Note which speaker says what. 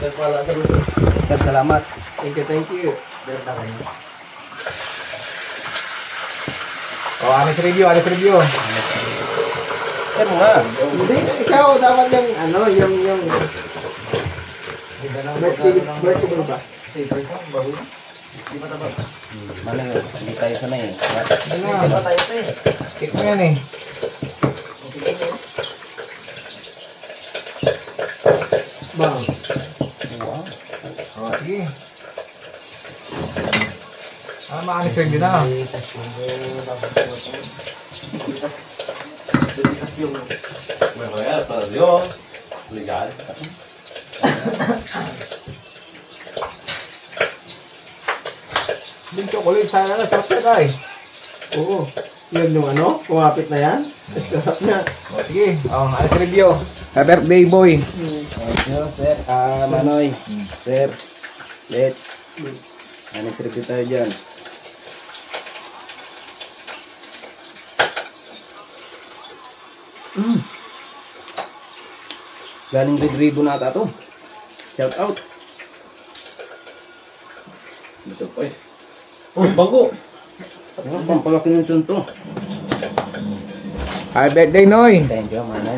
Speaker 1: Sir, salamat.
Speaker 2: Thank you.
Speaker 3: Oh, honest review.
Speaker 1: Sir, mga.
Speaker 2: Hindi, ikaw dapat yung ano, yung vertical ba?
Speaker 1: Ano yun? Hindi tayo sanay eh.
Speaker 3: Ano na? Check mo yan eh.
Speaker 2: Bang.
Speaker 1: Wow.
Speaker 3: Oh, sige. Honest review na.
Speaker 4: Bueno, ya hasta dio. Legal.
Speaker 3: Yung chocolate, sayang na. Sarap yan ay.
Speaker 2: Oo. Yun yung ano, kumapit na yan. Sarap na.
Speaker 3: Oh, sige. Oh, honest review. Happy birthday, boy.
Speaker 1: Thank you, sir. Manoy. Sir. Let's. Ano review tayo dyan? Galing Red Ribbon ata to. Shout out.
Speaker 4: Masuk pa eh. Oh, bangko.
Speaker 1: Ano bang palaki ng to?
Speaker 3: Happy birthday, Noy.
Speaker 1: Thank you, Manoy.